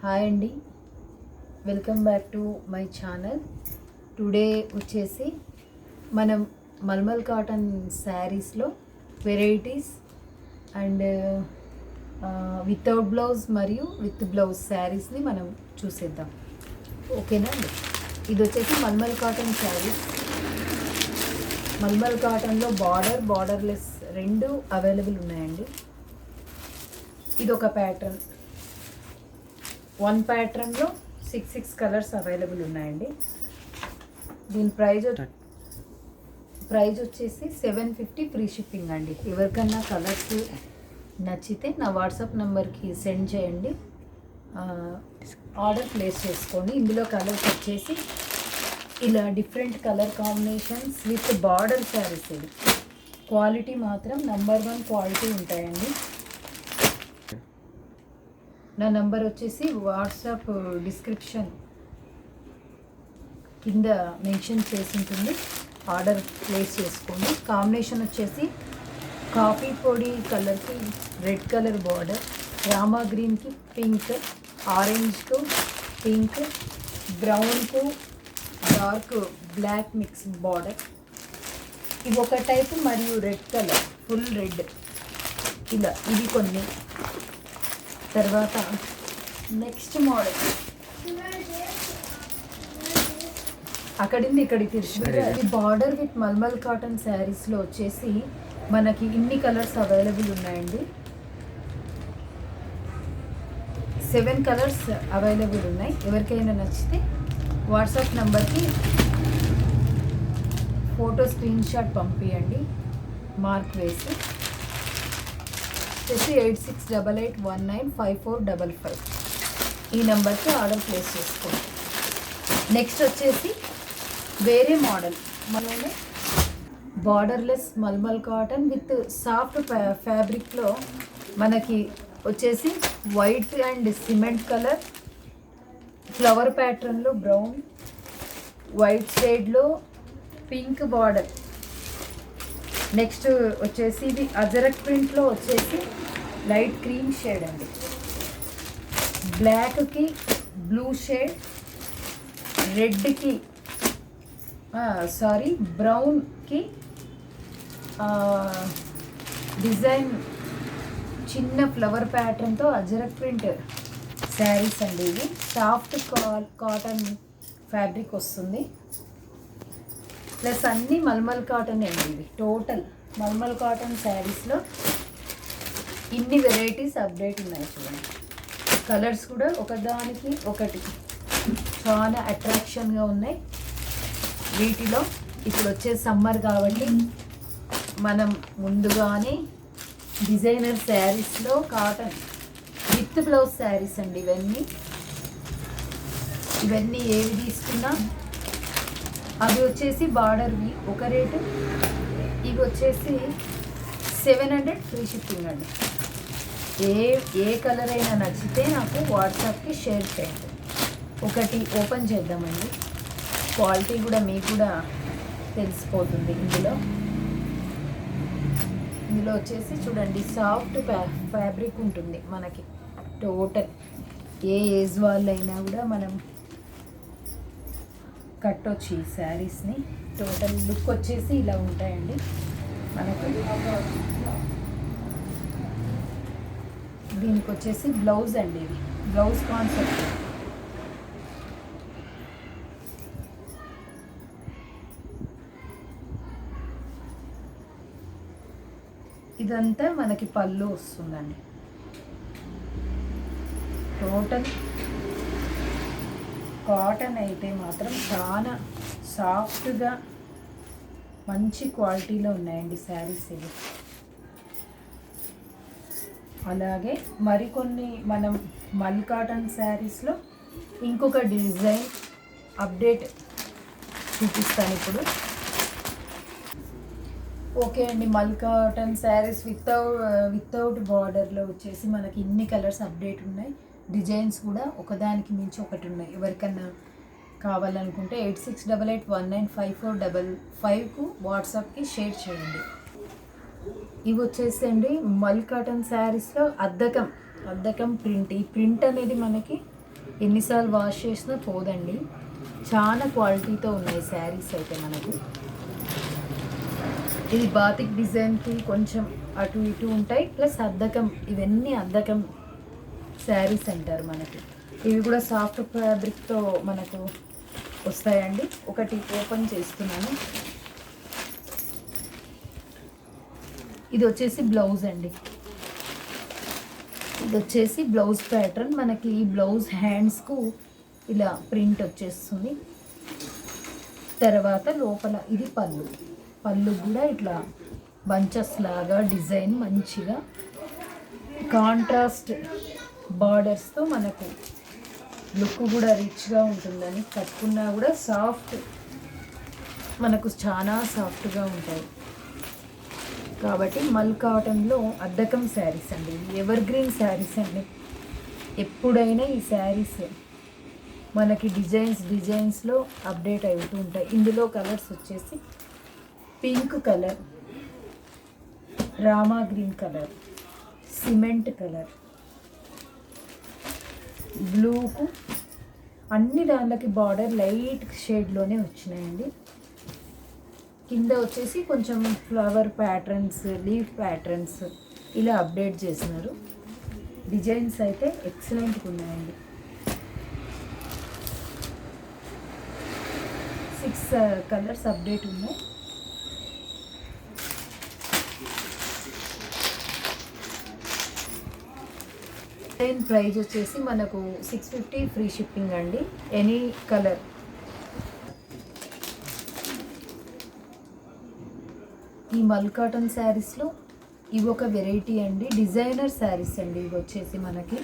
Hi అండి, welcome back to my channel. Today వచ్చేసి మనం మల్మల్ కాటన్ శారీస్లో వెరైటీస్ అండ్ వితౌట్ బ్లౌజ్ మరియు విత్ బ్లౌజ్ శారీస్ని మనం చూసేద్దాం. ఓకేనా అండి? ఇది వచ్చేసి మల్మల్ కాటన్ శారీస్. మల్మల్ కాటన్లో బార్డర్లెస్ రెండు అవైలబుల్ ఉన్నాయండి. ఇది ఒక ప్యాటర్న్, వన్ ప్యాటర్న్లో 6 కలర్స్ అవైలబుల్ ఉన్నాయండి. దీని ప్రైజ్ వచ్చేసి 750 ఫ్రీ షిప్పింగ్ అండి. ఎవరికన్నా కలర్స్ నచ్చితే నా వాట్సాప్ నెంబర్కి సెండ్ చేయండి, ఆర్డర్ ప్లేస్ చేసుకోండి. ఇందులో కలర్స్ వచ్చేసి ఇలా different colour combinations with border saris. ఇది క్వాలిటీ మాత్రం నంబర్ 1 క్వాలిటీ ఉంటాయండి. నా నంబర్ వచ్చేసి వాట్సాప్ డిస్క్రిప్షన్ కింద మెన్షన్ చేసి ఉంటుంది, ఆర్డర్ ప్లేస్ చేసుకోండి. కాంబినేషన్ వచ్చేసి కాఫీ పొడి కలర్కి రెడ్ కలర్ బార్డర్, రామా గ్రీన్కి పింక్, ఆరెంజ్కు పింక్, బ్రౌన్కు డార్క్ బ్లాక్ మిక్స్ బార్డర్. ఇవి ఒక టైపు మరియు రెడ్ కలర్ ఫుల్ రెడ్. ఇలా ఇవి కొన్ని. తర్వాత నెక్స్ట్ మోడల్ అక్కడింది ఇక్కడికి తిరిగి. ఈ బార్డర్ విత్ మల్మల్ కాటన్ శారీస్లో వచ్చేసి మనకి ఇన్ని కలర్స్ అవైలబుల్ ఉన్నాయండి. 7 కలర్స్ అవైలబుల్ ఉన్నాయి. ఎవరికైనా నచ్చితే వాట్సాప్ నెంబర్కి ఫోటో స్క్రీన్ షాట్ పంపించండి, మార్క్ వేసి. వచ్చేసి 8688195455 ఈ నెంబర్కి ఆర్డర్ ప్లేస్ చేసుకోండి. నెక్స్ట్ వచ్చేసి వేరే మోడల్, మనమే borderless mulmul cotton with soft ఫ్యాబ్రిక్లో మనకి వచ్చేసి white and cement colour, flower ప్యాటర్న్లో బ్రౌన్, వైట్ షేడ్లో పింక్ బార్డర్. నెక్స్ట్ వచ్చేసి ఇది అజరక్ ప్రింట్లో వచ్చేసి లైట్ క్రీమ్ షేడ్ అండి, బ్లాక్కి బ్లూ షేడ్, రెడ్కి బ్రౌన్కి డిజైన్ చిన్న ఫ్లవర్ ప్యాటర్న్తో అజరక్ ప్రింట్ శారీస్ అండి. ఇవి సాఫ్ట్ కాటన్ ఫ్యాబ్రిక్ వస్తుంది, ప్లస్ అన్నీ మల్మల్ కాటన్ అండి. ఇవి టోటల్ మల్మల్ కాటన్ శారీస్లో ఇన్ని వెరైటీస్ అప్డేట్ ఉన్నాయి చూడండి. కలర్స్ కూడా ఒకదానికి ఒకటి చాలా అట్రాక్షన్గా ఉన్నాయి. వీటిలో ఇప్పుడు వచ్చే సమ్మర్ కాబట్టి మనం ముందుగానే డిజైనర్ శారీస్లో కాటన్ విత్ బ్లౌజ్ శారీస్ అండి. ఇవన్నీ ఏవి తీసుకున్నా అవి వచ్చేసి బార్డర్వి ఒక రేటు, ఇవి వచ్చేసి 700 ఫ్రీ షిప్పింగ్ అండి. ఏ కలర్ అయినా నచ్చితే నాకు వాట్సాప్కి షేర్ చేయండి. ఒకటి ఓపెన్ చేద్దామండి, క్వాలిటీ కూడా మీకు కూడా తెలిసిపోతుంది. ఇందులో వచ్చేసి చూడండి సాఫ్ట్ ఫ్యాబ్రిక్ ఉంటుంది మనకి. టోటల్ ఏ ఏజ్ వాళ్ళైనా కూడా మనం కట్టొచ్చు ఈ శారీస్ని. టోటల్ లుక్ వచ్చేసి ఇలా ఉంటాయండి మనకి. దీనికి వచ్చేసి బ్లౌజ్ అండి, ఇది బ్లౌజ్ కాన్సెప్ట్. ఇదంతా మనకి పళ్ళు వస్తుందండి. టోటల్ కాటన్ అయితే మాత్రం చాలా సాఫ్ట్గా మంచి క్వాలిటీలో ఉన్నాయండి శారీస్ ఇవి. అలాగే మరికొన్ని మనం మల్ కాటన్ శారీస్లో ఇంకొక డిజైన్ అప్డేట్ చూపిస్తాను ఇప్పుడు. ఓకే అండి, మల్ కాటన్ శారీస్ వితౌట్ బార్డర్లో వచ్చేసి మనకి ఇన్ని కలర్స్ అప్డేట్ ఉన్నాయి. డిజైన్స్ కూడా ఒకదానికి మించి ఒకటి ఉన్నాయి. ఎవరికన్నా కావాలనుకుంటే 8688195455కు వాట్సాప్కి షేర్ చేయండి. ఇవి వచ్చేసి అండి మల్ కాటన్ శారీస్లో అద్దకం ప్రింట్. ఈ ప్రింట్ అనేది మనకి ఎన్నిసార్లు వాష్ చేసినా పోదండి. చాలా క్వాలిటీతో ఉన్నాయి శారీస్ అయితే మనకు. ఇది బాతిక్ డిజైన్కి కొంచెం అటు ఇటు ఉంటాయి, ప్లస్ అద్దకం, ఇవన్నీ అద్దకం శారీస్ అంటారు మనకి. ఇవి కూడా సాఫ్ట్ ఫ్యాబ్రిక్తో మనకు వస్తాయండి. ఒకటి ఓపెన్ చేస్తున్నాను. ఇది వచ్చేసి బ్లౌజ్ అండి. ఇది వచ్చేసి బ్లౌజ్ ప్యాటర్న్. మనకి ఈ బ్లౌజ్ హ్యాండ్స్కు ఇలా ప్రింట్ వచ్చేస్తుంది. తర్వాత లోపల ఇది పళ్ళు. పళ్ళు కూడా ఇట్లా బంచెస్ లాగా డిజైన్ మంచిగా కాంట్రాస్ట్ బార్డర్స్తో మనకు లుక్ కూడా రిచ్గా ఉంటుందని. కట్టుకున్నా కూడా సాఫ్ట్, మనకు చాలా సాఫ్ట్గా ఉంటాయి కాబట్టి మల్ కాటన్లో అద్దకం శారీస్ అండి. ఎవర్ గ్రీన్ శారీస్ అండి. ఎప్పుడైనా ఈ శారీస్ మనకి డిజైన్స్లో అప్డేట్ అవుతూ ఉంటాయి. ఇందులో కలర్స్ వచ్చేసి pink colour, Rama green colour, cement colour, బ్లూకు, అన్ని దానికి బార్డర్ లైట్ షేడ్లోనే వచ్చినాయండి. కింద వచ్చేసి కొంచెం ఫ్లవర్ ప్యాటర్న్స్, లీఫ్ ప్యాటర్న్స్ ఇలా అప్డేట్ చేసినారు. డిజైన్స్ అయితే ఎక్సలెంట్గా ఉన్నాయండి. 6 కలర్స్ అప్డేట్ ఉన్నాయి. డిజైన్ ప్రైస్ వచ్చేసి మనకు 650 ఫ్రీ షిప్పింగ్ అండి. Any colour. ఈ మల్ కాటన్ శారీస్లో ఇవి ఒక వెరైటీ అండి. డిజైనర్ శారీస్ అండి. ఇవి వచ్చేసి మనకి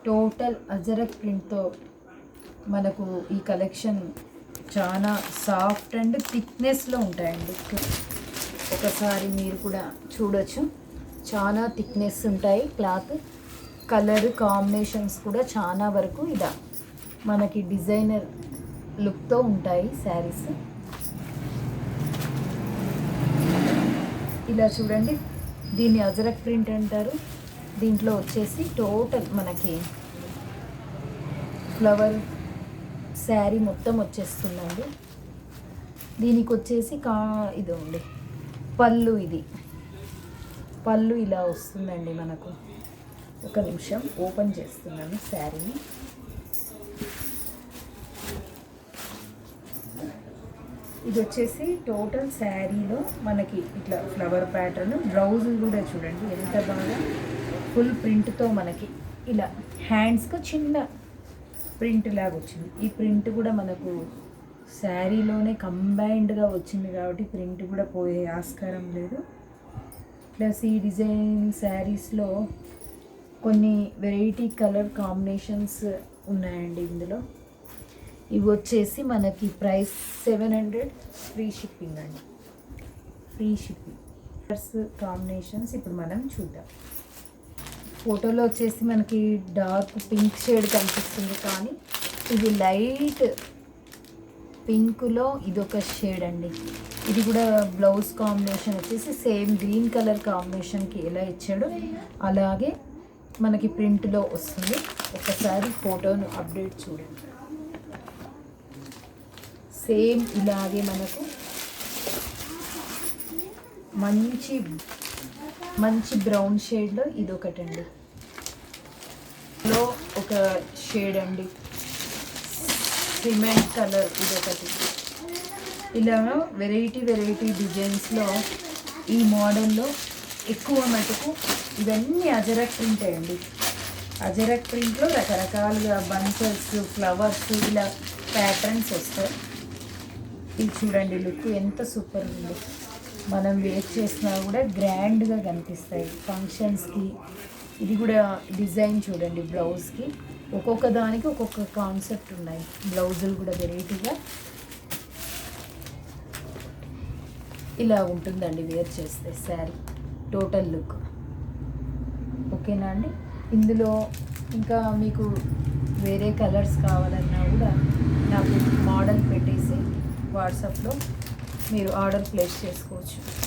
టోటల్ అజరక్ ప్రింట్తో మనకు ఈ కలెక్షన్ చాలా సాఫ్ట్ అండ్ థిక్నెస్లో ఉంటాయండి. ఒకసారి మీరు కూడా చూడొచ్చు. చాలా థిక్నెస్ ఉంటాయి క్లాత్. కలర్ కాంబినేషన్స్ కూడా చాలా వరకు ఇలా మనకి డిజైనర్ లుక్తో ఉంటాయి శారీస్. ఇలా చూడండి, దీన్ని అజరక్ ప్రింట్ అంటారు. దీంట్లో వచ్చేసి టోటల్ మనకి ఫ్లవర్ శారీ మొత్తం వచ్చేస్తుందండి. దీనికి వచ్చేసి ఇది ఉంది పళ్ళు. ఇది పళ్ళు ఇలా వస్తుందండి మనకు. ఒక నిమిషం ఓపెన్ చేస్తున్నాను శారీని. ఇది వచ్చేసి టోటల్ శారీలో మనకి ఇట్లా ఫ్లవర్ ప్యాటర్న్. బ్లౌజ్ కూడా చూడండి ఎంత బాగా ఫుల్ ప్రింట్తో మనకి ఇలా హ్యాండ్స్కి చిన్న ప్రింట్ లాగా వచ్చింది. ఈ ప్రింట్ కూడా మనకు శారీలోనే కంబైన్డ్గా వచ్చింది కాబట్టి ప్రింట్ కూడా పోయే ఆస్కారం లేదు. ప్లస్ ఈ డిజైన్ శారీస్లో కొన్ని వెరైటీ కలర్ కాంబినేషన్స్ ఉన్నాయండి ఇందులో. ఇవి వచ్చేసి మనకి ప్రైస్ 700 ఫ్రీ షిప్పింగ్ అండి. Free shipping. కలర్స్ కాంబినేషన్స్ ఇప్పుడు మనం చూద్దాం. ఫోటోలో వచ్చేసి మనకి డార్క్ పింక్ షేడ్ కనిపిస్తుంది, కానీ ఇది లైట్ పింక్లో ఇదొక షేడ్ అండి. ఇది కూడా బ్లౌజ్ కాంబినేషన్ వచ్చేసి సేమ్ గ్రీన్ కలర్ కాంబినేషన్కి ఎలా ఇచ్చాడో అలాగే మనకి ప్రింట్లో వస్తుంది. ఒకసారి ఫోటోను అప్డేట్ చూడండి. సేమ్ ఇలాగే మనకు మంచి బ్రౌన్ షేడ్లో ఇదొకటండి. లో ఒక షేడ్ అండి సిమెంట్ కలర్, ఇదొకటి. ఇలా వెరైటీ డిజైన్స్లో ఈ మోడల్లో ఎక్కువ మటుకు ఇవన్నీ అజరక్ ప్రింట్ అండి. అజరక్ ప్రింట్లో రకరకాలుగా బంచెస్, ఫ్లవర్స్ ఇలా ప్యాటర్న్స్ వస్తాయి. ఇది చూడండి లుక్ ఎంత సూపర్ ఉంది. మనం వేర్ చేసినా కూడా గ్రాండ్గా కనిపిస్తాయి ఫంక్షన్స్కి. ఇది కూడా డిజైన్ చూడండి బ్లౌజ్కి. ఒక్కొక్క దానికి ఒక్కొక్క కాన్సెప్ట్ ఉన్నాయి. బ్లౌజులు కూడా వెరైటీగా ఇలా ఉంటుందండి వేర్ చేస్తే శారీ టోటల్ లుక్. ఓకేనా అండి. ఇందులో ఇంకా మీకు వేరే కలర్స్ కావాలన్నా కూడా నాకు మోడల్ పెట్టేసి వాట్సాప్లో మీరు ఆర్డర్ ప్లేస్ చేసుకోవచ్చు.